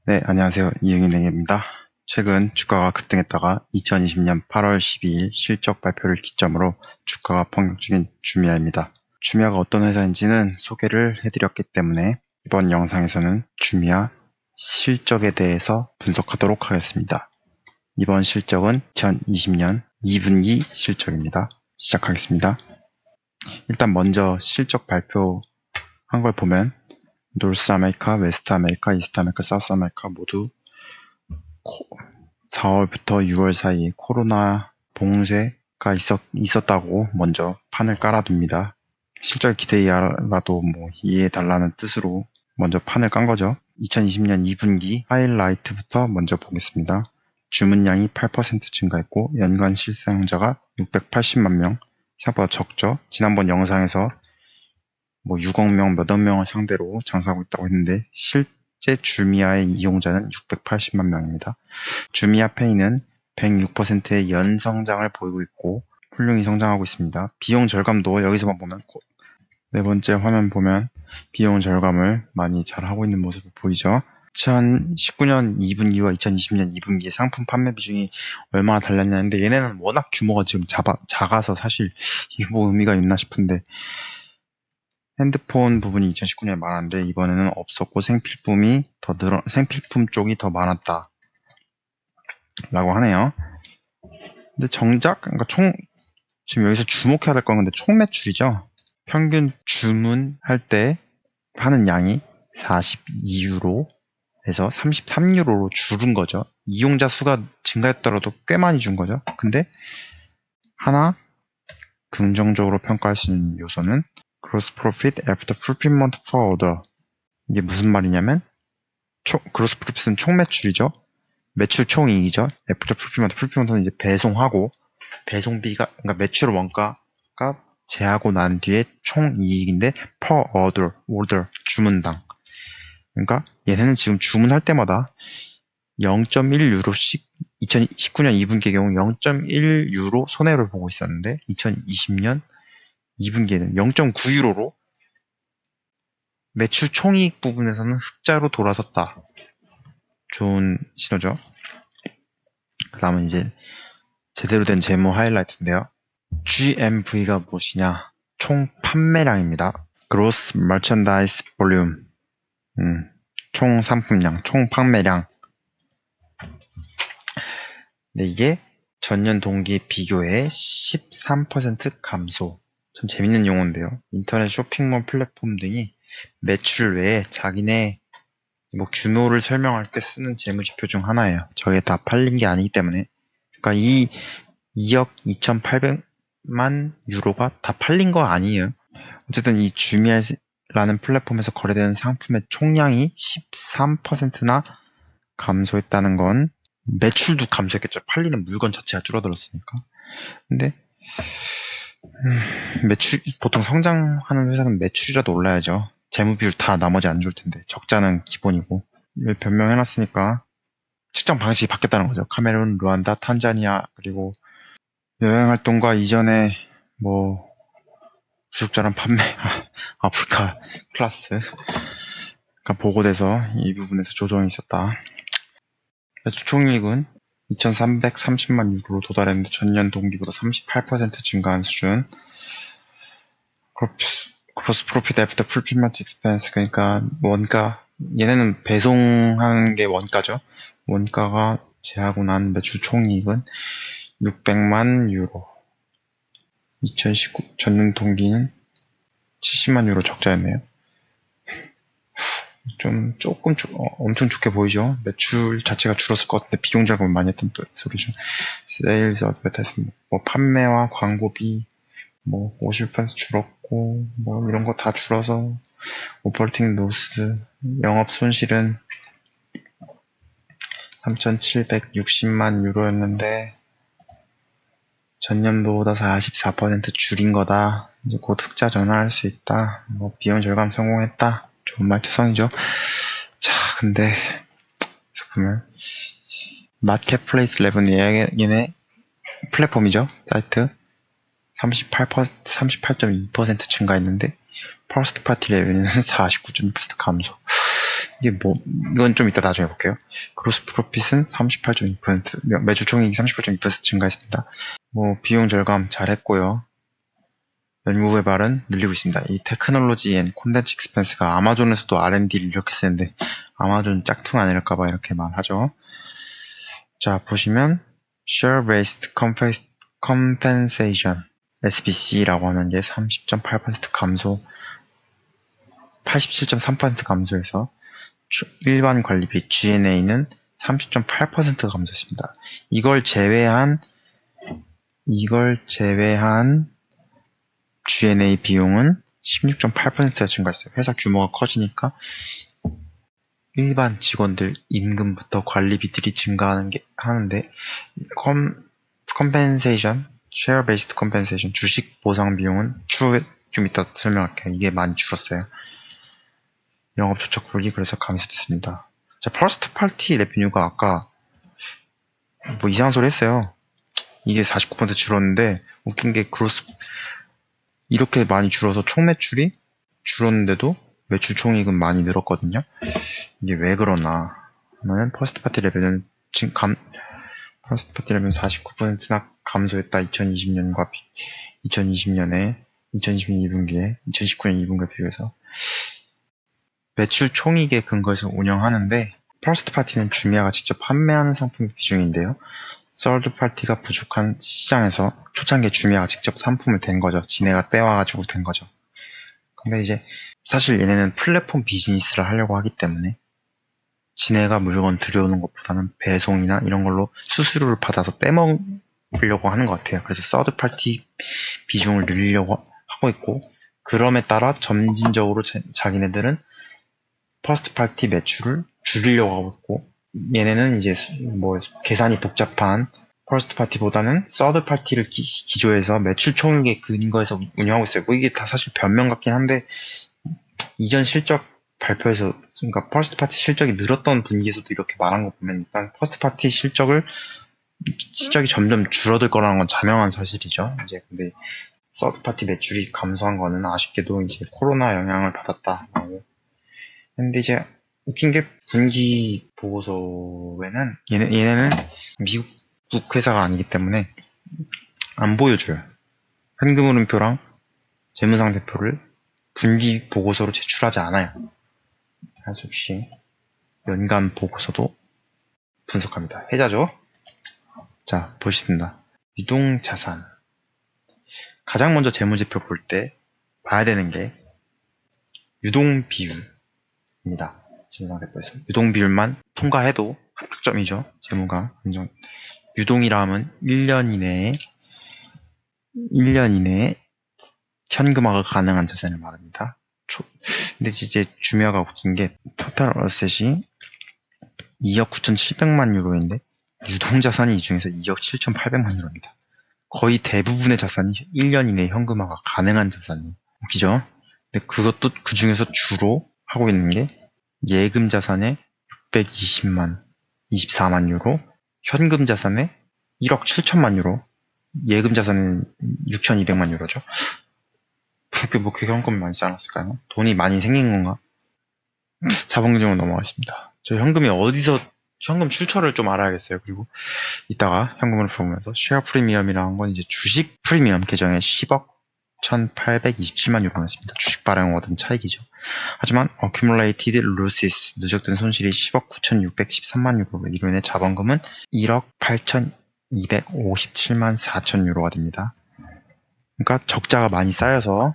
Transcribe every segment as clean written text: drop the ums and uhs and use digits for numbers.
네, 안녕하세요. 이응인행입니다. 최근 주가가 급등했다가 2020년 8월 12일 실적 발표를 기점으로 주가가 폭락 중인 주미아입니다. 주미아가 어떤 회사인지는 소개를 해드렸기 때문에 이번 영상에서는 주미아 실적에 대해서 분석하도록 하겠습니다. 이번 실적은 2020년 2분기 실적입니다. 시작하겠습니다. 일단 먼저 실적 발표한 걸 보면 노스 아메리카, 웨스트 아메리카, 이스트 아메리카, 사우스 아메리카 모두 4월부터 6월 사이에 코로나 봉쇄가 있었다고 먼저 판을 깔아둡니다. 실적 기대이하라도 이해해달라는 뜻으로 먼저 판을 깐 거죠. 2020년 2분기 하이라이트부터 먼저 보겠습니다. 주문량이 8% 증가했고 연간 실사용자가 680만 명, 생각보다 적죠. 지난번 영상에서 6억 명, 몇억 명을 상대로 장사하고 있다고 했는데 실제 주미아의 이용자는 680만 명입니다. 주미아 페이는 106%의 연성장을 보이고 있고 훌륭히 성장하고 있습니다. 비용 절감도 여기서만 보면 네 번째 화면 보면 비용 절감을 많이 잘 하고 있는 모습을 보이죠. 2019년 2분기와 2020년 2분기의 상품 판매 비중이 얼마나 달랐냐는데 얘네는 워낙 규모가 지금 작아서 사실 이게 뭐 의미가 있나 싶은데 핸드폰 부분이 2019년에 많았는데 이번에는 없었고 생필품 쪽이 더 많았다 라고 하네요. 근데 정작 그러니까 지금 여기서 주목해야 될 건 근데 총 매출이죠. 평균 주문할 때 하는 양이 42유로에서 33유로로 줄은 거죠. 이용자 수가 증가했더라도 꽤 많이 준 거죠. 근데 하나 긍정적으로 평가할 수 있는 요소는 Gross Profit After Fulfillment per Order. 이게 무슨 말이냐면 Gross Profit은 총 매출이죠. 매출 총이익이죠. After Fulfillment는 이제 배송하고 배송비가 그러니까 매출 원가가 제하고 난 뒤에 총이익인데 per order 주문당. 그러니까 얘네는 지금 주문할 때마다 0.1유로씩 2019년 2분기의 경우 0.1유로 손해를 보고 있었는데 2020년 2분기에는 0.9유로로 매출 총이익 부분에서는 흑자로 돌아섰다. 좋은 신호죠. 그 다음은 이제 제대로 된 재무 하이라이트인데요. GMV가 무엇이냐? 총 판매량입니다. Gross Merchandise Volume. 총 상품량, 총 판매량. 네, 이게 전년 동기 비교에 13% 감소. 참 재밌는 용어인데요. 인터넷 쇼핑몰 플랫폼 등이 매출 외에 자기네 규모를 설명할 때 쓰는 재무지표 중 하나예요. 저게 다 팔린 게 아니기 때문에. 그러니까 이 2억 2,800만 유로가 다 팔린 거 아니에요. 어쨌든 이 주미아라는 플랫폼에서 거래되는 상품의 총량이 13%나 감소했다는 건 매출도 감소했겠죠. 팔리는 물건 자체가 줄어들었으니까. 근데 매출 보통 성장하는 회사는 매출이라도 올라야죠. 재무 비율 다 나머지 안 줄 텐데 적자는 기본이고 변명해놨으니까 측정 방식이 바뀌었다는 거죠. 카메룬, 루안다, 탄자니아 그리고 여행 활동과 이전에 부적절한 판매 아프리카 클래스가 보고돼서 이 부분에서 조정이 있었다. 매출 총이익은 2,330만 유로로 도달했는데 전년 동기보다 38% 증가한 수준. Gross Profit After Fulfillment Expense 그러니까 원가 얘네는 배송하는 게 원가죠. 원가가 제하고 난 매출 총이익은 600만 유로. 2019 전년 동기는 70만 유로 적자였네요. 엄청 좋게 보이죠. 매출 자체가 줄었을 것 같은데 비용 절감을 많이 했던 또 소리죠. 세일즈 어드버타이즈먼트 판매와 광고비 50% 줄었고 이런 거 다 줄어서 오퍼레이팅 로스 영업 손실은 3,760만 유로였는데 전년도보다 44% 줄인 거다. 이제 곧 흑자 전환할 수 있다. 비용 절감 성공했다. 좋은 말투성이죠. 자, 근데 보면 마켓플레이스 레븐 얘네 플랫폼이죠. 사이트 38.2% 증가했는데 퍼스트 파티 레븐은 49.2% 감소. 이게 뭐, 이건 좀 이따 나중에 볼게요. 그로스 프로핏은 38.2%, 매출 총이익이 38.2% 증가했습니다. 뭐, 비용 절감 잘했고요. 연구 개발은 늘리고 있습니다. 이 테크놀로지 앤 콘텐츠 익스펜스가 아마존에서도 R&D를 이렇게 쓰는데, 아마존 짝퉁 아닐까봐 이렇게 말하죠. 자, 보시면, Share Based Compensation, SBC라고 하는 게 30.8% 감소, 87.3% 감소해서 일반 관리비 G&A는 30.8% 감소했습니다. 이걸 제외한 G&A 비용은 16.8%가 증가했어요. 회사 규모가 커지니까 일반 직원들 임금부터 관리비들이 하는데 컴펜세이션, share based compensation, 주식 보상 비용은 추후에 좀 이따 설명할게요. 이게 많이 줄었어요. 영업 조착폭이 그래서 감소됐습니다. 자, 퍼스트 파티 레비뉴가 아까 뭐 이상한 소리 했어요. 이게 49% 줄었는데 웃긴 게 이렇게 많이 줄어서 총 매출이 줄었는데도 매출 총이익은 많이 늘었거든요. 이게 왜 그러나 하면 퍼스트 파티 레비뉴는 퍼스트 파티 레비뉴 49%나 감소했다. 2020년 2분기에 2019년 2분기에 비교해서 매출 총이익에 근거해서 운영하는데 퍼스트 파티는 주미아가 직접 판매하는 상품 비중인데요. 서드 파티가 부족한 시장에서 초창기에 주미아가 직접 상품을 댄 거죠. 지네가 떼와가지고 된 거죠. 근데 이제 사실 얘네는 플랫폼 비즈니스를 하려고 하기 때문에 지네가 물건 들여오는 것보다는 배송이나 이런 걸로 수수료를 받아서 떼먹으려고 하는 것 같아요. 그래서 서드 파티 비중을 늘리려고 하고 있고 그럼에 따라 점진적으로 자기네들은 퍼스트 파티 매출을 줄이려고 하고 있고 얘네는 이제 뭐 계산이 복잡한 퍼스트 파티보다는 서드 파티를 기조해서 매출 총액에 근거해서 운영하고 있어요. 뭐 이게 다 사실 변명 같긴 한데 이전 실적 발표에서 그러니까 퍼스트 파티 실적이 늘었던 분기에서도 이렇게 말한 거 보면 일단 퍼스트 파티 실적이 점점 줄어들 거라는 건 자명한 사실이죠. 이제 근데 서드 파티 매출이 감소한 거는 아쉽게도 이제 코로나 영향을 받았다라고. 근데 이제 웃긴 게 분기 보고서에는 얘네는 미국 회사가 아니기 때문에 안 보여줘요. 현금흐름표랑 재무상태표를 분기 보고서로 제출하지 않아요. 그래서 역시 연간 보고서도 분석합니다. 해자죠. 자, 보시습니다. 유동자산. 가장 먼저 재무제표 볼 때 봐야 되는 게 유동비율입니다. 재무상태표에서 유동비율만 통과해도 합격점이죠. 재무가 유동이라 하면 1년 이내에 현금화가 가능한 자산을 말합니다. 근데 이제 주미아가 웃긴 게 토탈 어셋이 2억 9,700만 유로인데 유동자산이 이 중에서 2억 7,800만 유로입니다. 거의 대부분의 자산이 1년 이내에 현금화가 가능한 자산이에요. 웃기죠? 근데 그것도 그 중에서 주로 하고 있는 게 예금 자산에 624만 유로, 현금 자산에 1억 7천만 유로, 예금 자산은 6,200만 유로죠. 그렇게 현금 많이 쌓았을까요? 돈이 많이 생긴 건가? 자본금융으로 넘어가겠습니다. 저 현금이 어디서 현금 출처를 좀 알아야겠어요. 그리고 이따가 현금을 보면서 쉐어 프리미엄이라는 건 이제 주식 프리미엄 계정에 10억 1,827만 유로가 있습니다. 주식 발행을 얻은 차익이죠. 하지만 accumulated losses 누적된 손실이 10억 9,613만 유로로 이로 인해 자본금은 1억 8,257만 4천 유로가 됩니다. 그러니까 적자가 많이 쌓여서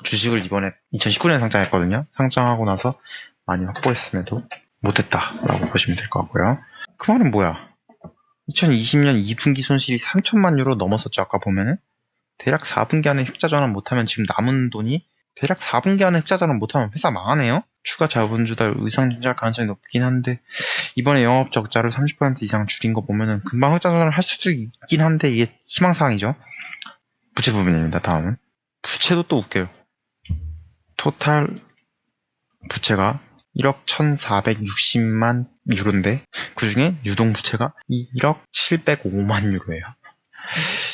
주식을 이번에 2019년에 상장했거든요. 상장하고 나서 많이 확보했음에도 못했다라고 보시면 될 것 같고요. 그 말은 뭐야? 2020년 2분기 손실이 3천만 유로 넘었었죠. 아까 보면은 대략 4분기 안에 흑자 전환 못하면 지금 남은 돈이 대략 4분기 안에 흑자 전환 못하면 회사 망하네요. 추가 자본주달 의상진작 가능성이 높긴 한데 이번에 영업 적자를 30% 이상 줄인 거 보면은 금방 흑자 전환을 할 수도 있긴 한데 이게 희망사항이죠. 부채 부분입니다. 다음은 부채도 또 웃겨요. 토탈 부채가 1억 1,460만 유로인데 그 중에 유동부채가 1억 705만 유로예요.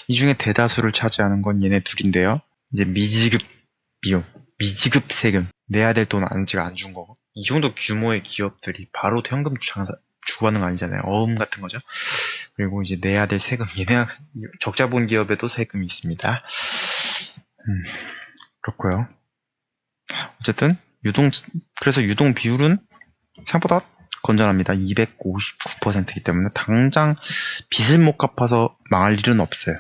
이 중에 대다수를 차지하는 건 얘네 둘인데요. 이제 미지급 비용, 미지급 세금, 내야 될 돈 아직안 준 거. 이 정도 규모의 기업들이 바로 현금 주고받는 거 아니잖아요. 어음 같은 거죠. 그리고 이제 내야 될 세금, 얘네 적자본 기업에도 세금이 있습니다. 그렇고요. 어쨌든 그래서 유동 비율은 생각보다 건전합니다. 259%이기 때문에 당장 빚을 못 갚아서 망할 일은 없어요.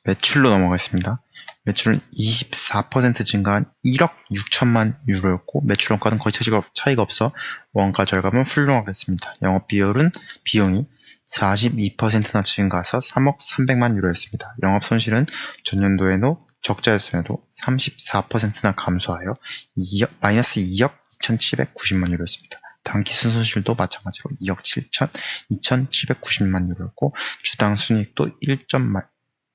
매출로 넘어가겠습니다. 매출은 24% 증가한 1억 6천만 유로였고 매출 원가는 거의 차이가 없어 원가 절감은 훌륭하겠습니다. 영업 비용이 42%나 증가해서 3억 300만 유로였습니다. 영업 손실은 전년도에도 적자였음에도 34%나 감소하여 마이너스 2억 2,790만 유로였습니다. 단기 순손실도 마찬가지로 2억 2,790만 유로였고 주당 순이익도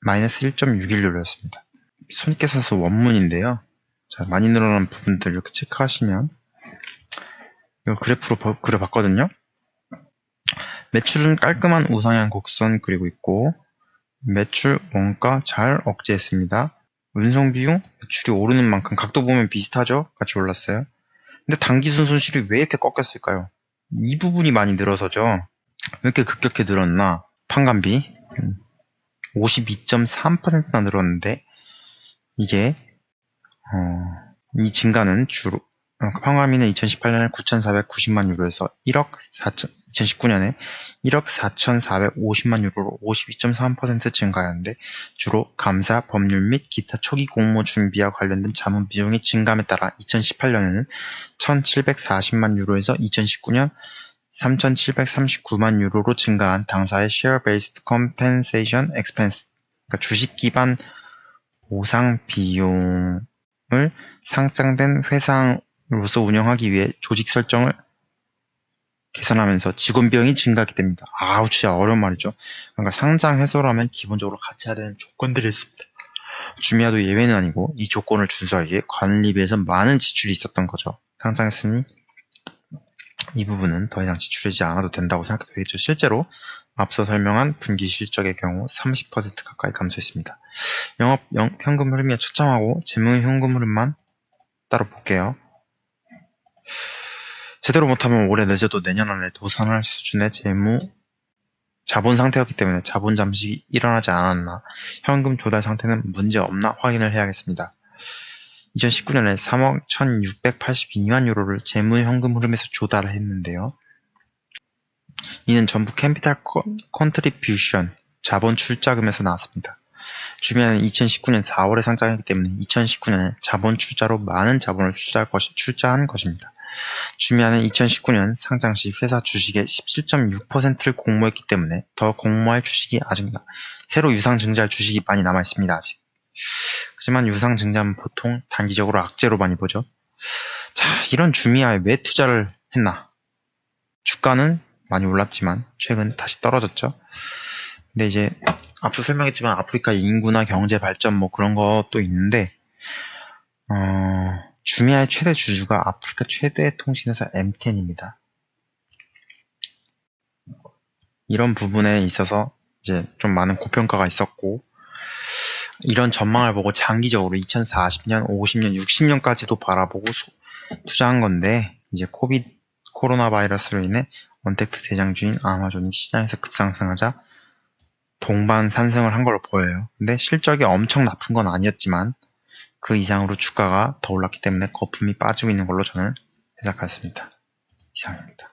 마이너스 1.61유로였습니다. 손익계산서 원문인데요. 자, 많이 늘어난 부분들 이렇게 체크하시면 이거 그래프로 그려봤거든요. 매출은 깔끔한 우상향 곡선 그리고 있고 매출 원가 잘 억제했습니다. 운송 비용 매출이 오르는 만큼 각도 보면 비슷하죠? 같이 올랐어요. 근데 단기순 손실이 왜 이렇게 꺾였을까요? 이 부분이 많이 늘어서죠. 왜 이렇게 급격히 늘었나? 판관비 52.3%나 늘었는데 이게 이 증가는 주로 판관비는 2018년에 9,490만 유로에서 2019년에 1억 4,450만 유로로 52.3% 증가하였는데 주로 감사, 법률 및 기타 초기 공모 준비와 관련된 자문 비용이 증감에 따라 2018년에는 1,740만 유로에서 2019년 3,739만 유로로 증가한 당사의 Share-Based Compensation Expense, 그러니까 주식 기반 보상 비용을 상장된 회사로서 운영하기 위해 조직 설정을 개선하면서 직원 비용이 증가하게 됩니다. 아우, 진짜 어려운 말이죠. 그러니까 상장 회사라면 기본적으로 갖춰야 되는 조건들이 있습니다. 주미아도 예외는 아니고 이 조건을 준수하기 위해 관리비에서 많은 지출이 있었던 거죠. 상장했으니 이 부분은 더 이상 지출하지 않아도 된다고 생각해도 되겠죠. 실제로 앞서 설명한 분기 실적의 경우 30% 가까이 감소했습니다. 영업 현금 흐름이 처참하고 재무 현금 흐름만 따로 볼게요. 제대로 못하면 올해 늦어도 내년 안에 도산할 수준의 자본 상태였기 때문에 자본 잠식이 일어나지 않았나, 현금 조달 상태는 문제 없나 확인을 해야겠습니다. 2019년에 3억 1,682만 유로를 재무 현금 흐름에서 조달을 했는데요. 이는 전부 캐피탈 컨트리뷰션, 자본 출자금에서 나왔습니다. 주미아는 2019년 4월에 상장했기 때문에 2019년에 자본 출자로 많은 자본을 출자한 것입니다. 주미아는 2019년 상장 시 회사 주식의 17.6%를 공모했기 때문에 더 공모할 주식이 아직 새로 유상 증자할 주식이 많이 남아 있습니다. 아직. 하지만 유상 증자는 보통 단기적으로 악재로 많이 보죠. 자, 이런 주미아에 왜 투자를 했나? 주가는 많이 올랐지만 최근 다시 떨어졌죠. 근데 이제 앞서 설명했지만 아프리카 인구나 경제 발전 뭐 그런 것도 있는데 주미아의 최대 주주가 아프리카 최대 통신회사 MTN입니다. 이런 부분에 있어서 이제 좀 많은 고평가가 있었고 이런 전망을 보고 장기적으로 2040년, 50년, 60년까지도 바라보고 투자한 건데 이제 코로나 바이러스로 인해 언택트 대장주인 아마존이 시장에서 급상승하자 동반 산승을 한 걸로 보여요. 근데 실적이 엄청 나쁜 건 아니었지만 그 이상으로 주가가 더 올랐기 때문에 거품이 빠지고 있는 걸로 저는 생각했습니다. 이상입니다.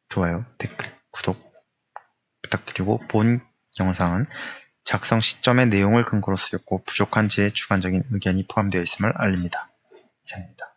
좋아요, 댓글, 구독 부탁드리고 본 영상은 작성 시점의 내용을 근거로 쓰였고 부족한 제 주관적인 의견이 포함되어 있음을 알립니다. 이상입니다.